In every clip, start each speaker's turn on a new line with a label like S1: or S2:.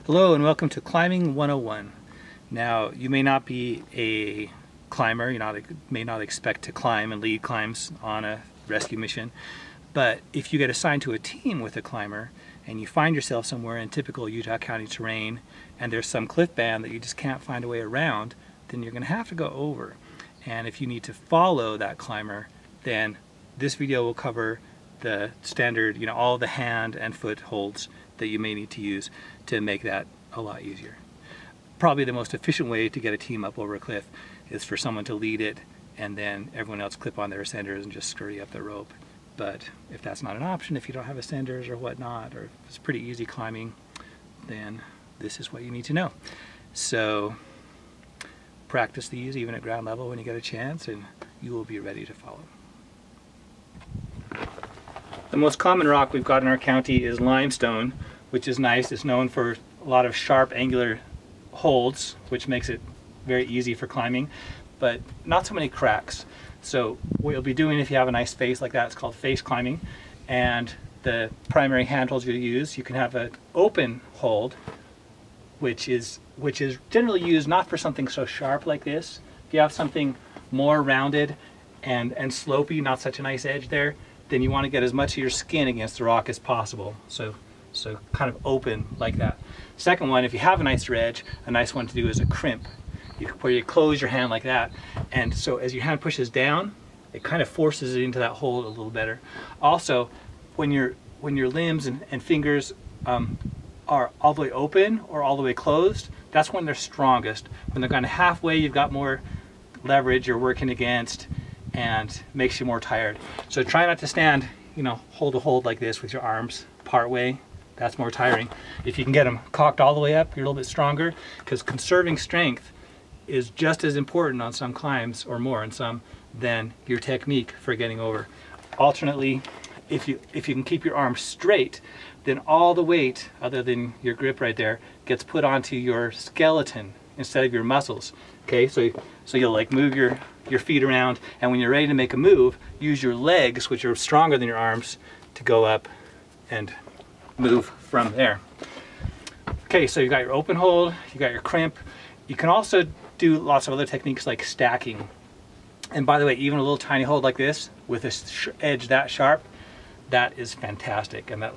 S1: Hello and welcome to Climbing 101. Now, you may not be a climber, may not expect to climb and lead climbs on a rescue mission, but if you get assigned to a team with a climber and you find yourself somewhere in typical Utah County terrain and there's some cliff band that you just can't find a way around, then you're going to have to go over. And if you need to follow that climber, then this video will cover the standard, all the hand and foot holds that you may need to use to make that a lot easier. Probably the most efficient way to get a team up over a cliff is for someone to lead it and then everyone else clip on their ascenders and just scurry up the rope. But if that's not an option, if you don't have ascenders or whatnot, or if it's pretty easy climbing, then this is what you need to know. So practice these even at ground level when you get a chance and you will be ready to follow. The most common rock we've got in our county is limestone, which is nice. It's known for a lot of sharp angular holds, which makes it very easy for climbing, but not so many cracks. So what you'll be doing if you have a nice face like that, it's called face climbing. And the primary handholds you'll use, you can have an open hold, which is generally used not for something so sharp like this. If you have something more rounded and slopey, not such a nice edge there, then you want to get as much of your skin against the rock as possible. So kind of open like that. Second one, if you have a nicer edge, a nice one to do is a crimp, where you close your hand like that. And so as your hand pushes down, it kind of forces it into that hold a little better. Also, when your limbs and fingers are all the way open or all the way closed, that's when they're strongest. When they're kind of halfway, you've got more leverage you're working against and makes you more tired. So try not to stand, hold a hold like this with your arms part way. That's more tiring. If you can get them cocked all the way up, you're a little bit stronger, because conserving strength is just as important on some climbs, or more in some, than your technique for getting over. Alternately, if you can keep your arms straight, then all the weight, other than your grip right there, gets put onto your skeleton instead of your muscles. Okay, so you'll move your feet around, and when you're ready to make a move, use your legs, which are stronger than your arms, to go up and move from there. Okay, so you got your open hold, you got your crimp. You can also do lots of other techniques like stacking. And by the way, even a little tiny hold like this with this edge that sharp, that is fantastic. And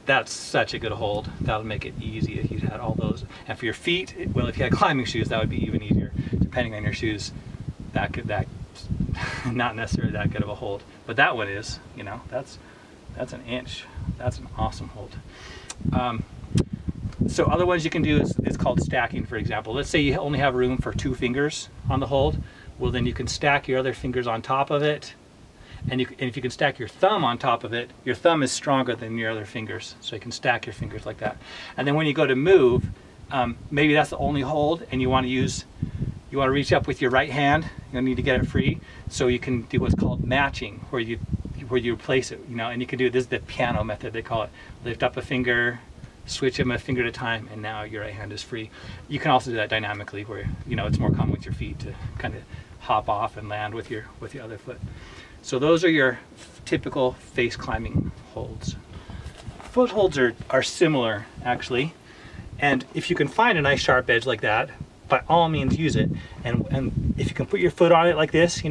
S1: that's such a good hold. That'll make it easy if you had all those. And for your feet, well, if you had climbing shoes, that would be even easier. Depending on your shoes, that not necessarily that good of a hold. But that one is, that's an inch. That's an awesome hold. So other ones you can do is called stacking, for example. Let's say you only have room for 2 fingers on the hold. Well, then you can stack your other fingers on top of it. And if you can stack your thumb on top of it, your thumb is stronger than your other fingers. So you can stack your fingers like that. And then when you go to move, maybe that's the only hold, and you want to reach up with your right hand. You'll need to get it free. So you can do what's called matching, where you replace it, and you can do this is the piano method, they call it. Lift up a finger, switch them a finger at a time, and now your right hand is free. You can also do that dynamically, where it's more common with your feet to kind of hop off and land with your other foot. So those are your typical face climbing holds. Foot holds are similar, actually, and if you can find a nice sharp edge like that, by all means use it. And if you can put your foot on it like this,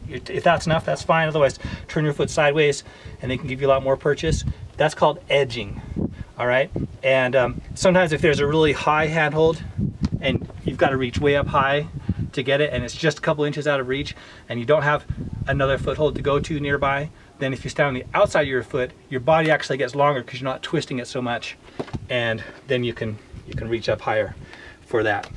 S1: if that's enough, that's fine. Otherwise, turn your foot sideways and they can give you a lot more purchase. That's called edging, all right? And sometimes if there's a really high handhold and you've got to reach way up high to get it, and it's just a couple inches out of reach, and you don't have another foothold to go to nearby, then if you stand on the outside of your foot, your body actually gets longer because you're not twisting it so much, and then you can reach up higher for that.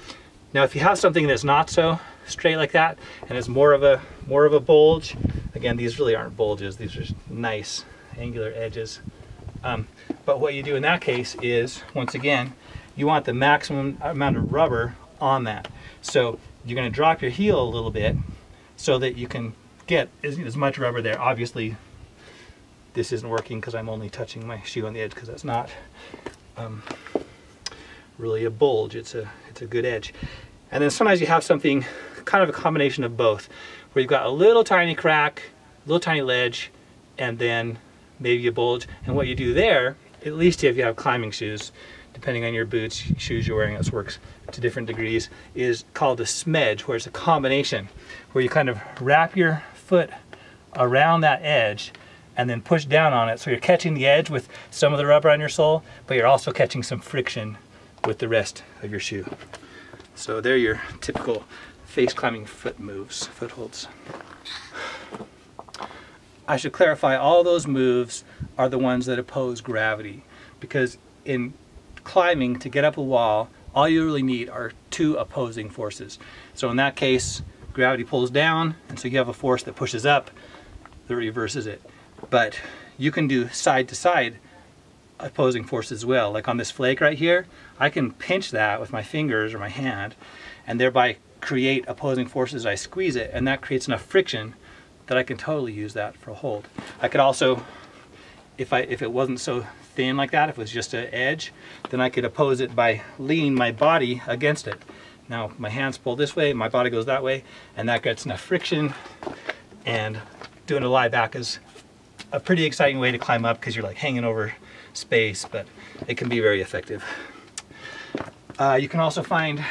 S1: Now, if you have something that's not so straight like that, and it's more of a bulge, again, these really aren't bulges, these are nice angular edges. But what you do in that case is, once again, you want the maximum amount of rubber on that. So you're going to drop your heel a little bit so that you can get as much rubber there. Obviously, this isn't working because I'm only touching my shoe on the edge, because that's not really a bulge. It's a good edge. And then sometimes you have something kind of a combination of both, where you've got a little tiny crack, a little tiny ledge, and then maybe a bulge. And what you do there, at least if you have climbing shoes, depending on your boots, shoes you're wearing, this works to different degrees, is called a smedge, where it's a combination, where you kind of wrap your foot around that edge and then push down on it. So you're catching the edge with some of the rubber on your sole, but you're also catching some friction with the rest of your shoe. So they're your typical face climbing foot moves, footholds. I should clarify, all those moves are the ones that oppose gravity, because in climbing, to get up a wall, all you really need are two opposing forces. So in that case, gravity pulls down, and so you have a force that pushes up that reverses it. But you can do side to side opposing forces as well. Like on this flake right here, I can pinch that with my fingers or my hand and thereby create opposing forces. I squeeze it, and that creates enough friction that I can totally use that for a hold. I could also, if it wasn't so thin like that, if it was just an edge, then I could oppose it by leaning my body against it. Now my hands pull this way, my body goes that way, and that gets enough friction, and doing a lie back is a pretty exciting way to climb up, because you're like hanging over space, but it can be very effective. You can also find,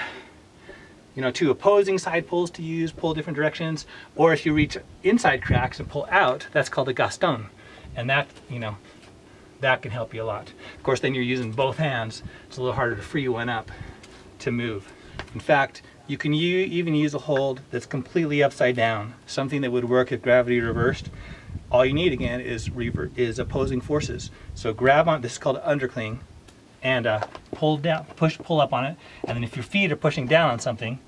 S1: you know, two opposing side pulls to use, pull different directions, or if you reach inside cracks and pull out, that's called a gaston, and that, you know, that can help you a lot. Of course, then you're using both hands. It's a little harder to free one up to move. In fact, you can even use a hold that's completely upside down, something that would work if gravity reversed. All you need again is opposing forces. So grab on, this is called an undercling, and pull down, pull up on it, and then if your feet are pushing down on something,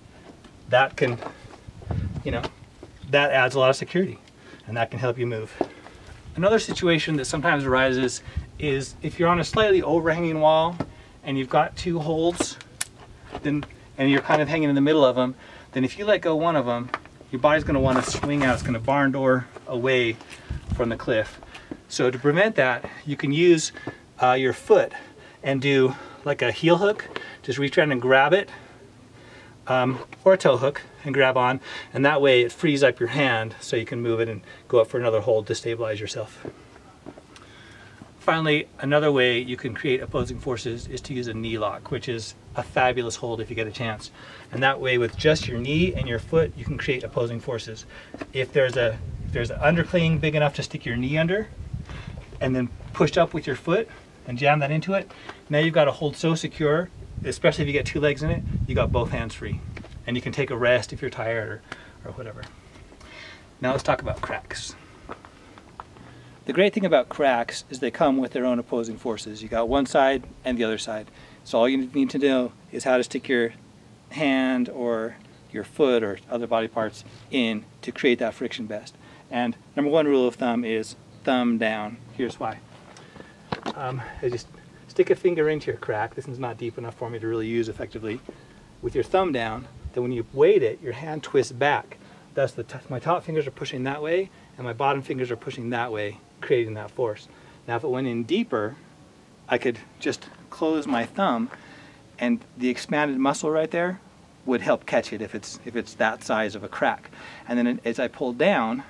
S1: that can, you know, that adds a lot of security, and that can help you move. Another situation that sometimes arises is if you're on a slightly overhanging wall and you've got two holds, then, and you're kind of hanging in the middle of them, then if you let go one of them, your body's going to want to swing out. It's going to barn door away from the cliff. So to prevent that, you can use your foot and do like a heel hook. Just reach around and grab it, or a toe hook and grab on, and that way it frees up your hand so you can move it and go up for another hold to stabilize yourself. Finally, another way you can create opposing forces is to use a knee lock, which is a fabulous hold if you get a chance. And that way, with just your knee and your foot, you can create opposing forces. If there's an undercling big enough to stick your knee under, and then push up with your foot and jam that into it, now you've got a hold so secure, especially if you get two legs in it, you got both hands free. And you can take a rest if you're tired or whatever. Now let's talk about cracks. The great thing about cracks is they come with their own opposing forces. You got one side and the other side. So all you need to know is how to stick your hand or your foot or other body parts in to create that friction best. And number one rule of thumb is thumb down. Here's why. I just stick a finger into your crack. This one's not deep enough for me to really use effectively. With your thumb down, then when you weight it, your hand twists back. Thus my top fingers are pushing that way and my bottom fingers are pushing that way, creating that force. Now if it went in deeper, I could just close my thumb and the expanded muscle right there would help catch it if it's that size of a crack. And then as I pull down,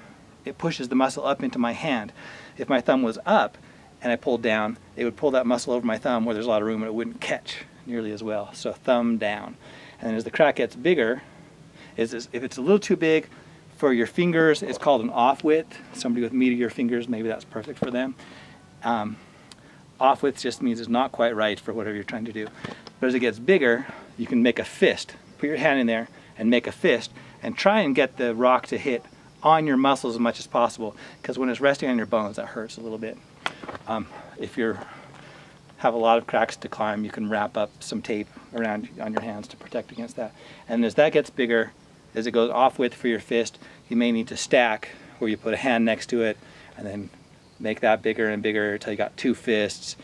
S1: it pushes the muscle up into my hand. If my thumb was up and I pulled down, it would pull that muscle over my thumb where there's a lot of room and it wouldn't catch nearly as well. So thumb down. And as the crack gets bigger, if it's a little too big for your fingers, it's called an off width. Somebody with meatier fingers, maybe that's perfect for them. Off width just means it's not quite right for whatever you're trying to do. But as it gets bigger, you can make a fist. Put your hand in there and make a fist and try and get the rock to hit on your muscles as much as possible, because when it's resting on your bones, that hurts a little bit. If you have a lot of cracks to climb, you can wrap up some tape around on your hands to protect against that. And as that gets bigger, as it goes off width for your fist, you may need to stack, where you put a hand next to it and then make that bigger and bigger until you got two fists.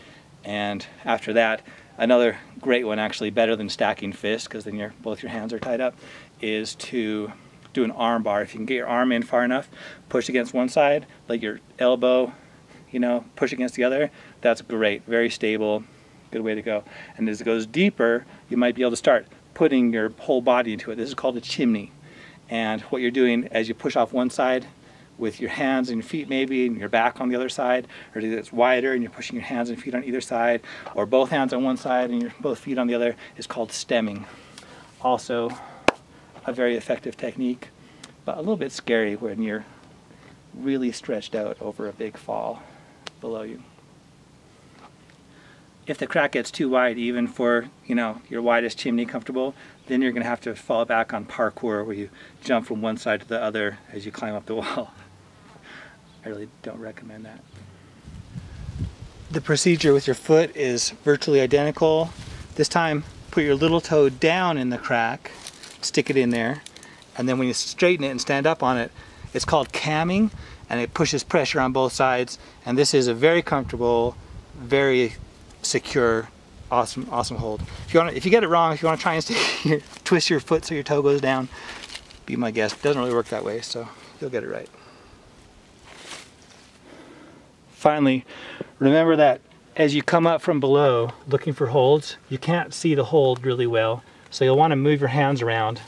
S1: And after that, another great one, actually better than stacking fists, because then both your hands are tied up, is to do an arm bar. If you can get your arm in far enough, push against one side, like your elbow, you know, push against the other, that's great, very stable, good way to go. And as it goes deeper, you might be able to start putting your whole body into it. This is called a chimney. And what you're doing as you push off one side with your hands and your feet maybe, and your back on the other side, or it's wider and you're pushing your hands and feet on either side, or both hands on one side and your both feet on the other, is called stemming. Also a very effective technique, but a little bit scary when you're really stretched out over a big fall below you. If the crack gets too wide, even for, you know, your widest chimney comfortable, then you're going to have to fall back on parkour, where you jump from one side to the other as you climb up the wall. I really don't recommend that. The procedure with your foot is virtually identical. This time, put your little toe down in the crack, stick it in there, and then when you straighten it and stand up on it, it's called camming, and it pushes pressure on both sides. And this is a very comfortable, very secure, awesome hold. If you get it wrong, if you want to try and twist your foot so your toe goes down, be my guest. It doesn't really work that way, so you'll get it right. Finally, remember that as you come up from below looking for holds, you can't see the hold really well, so you'll want to move your hands around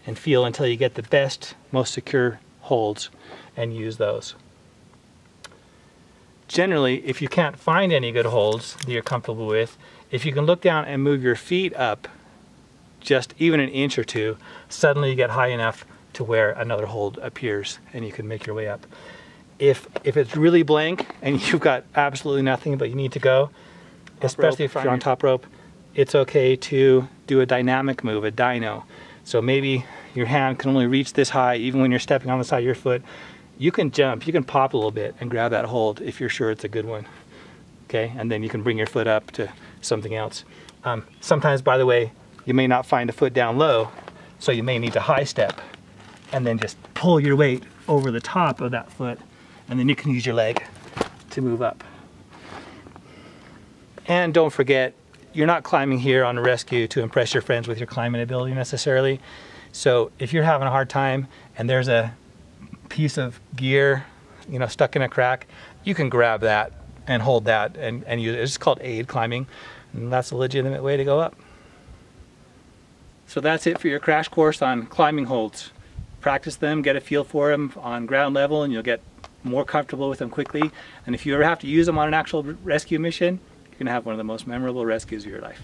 S1: and feel until you get the best, most secure holds and use those. Generally, if you can't find any good holds that you're comfortable with, if you can look down and move your feet up just even an inch or two, suddenly you get high enough to where another hold appears and you can make your way up. If it's really blank and you've got absolutely nothing but you need to go, especially if you're on top rope, it's okay to do a dynamic move, a dyno. So maybe your hand can only reach this high even when you're stepping on the side of your foot. You can jump, you can pop a little bit and grab that hold if you're sure it's a good one. Okay, and then you can bring your foot up to something else. Sometimes, by the way, you may not find a foot down low, so you may need to high step and then just pull your weight over the top of that foot, and then you can use your leg to move up. And don't forget, you're not climbing here on a rescue to impress your friends with your climbing ability necessarily. So if you're having a hard time and there's a piece of gear, you know, stuck in a crack, you can grab that and hold that and use it. It's called aid climbing, and that's a legitimate way to go up. So that's it for your crash course on climbing holds. Practice them, get a feel for them on ground level, and you'll get more comfortable with them quickly. And if you ever have to use them on an actual rescue mission, you're going to have one of the most memorable rescues of your life.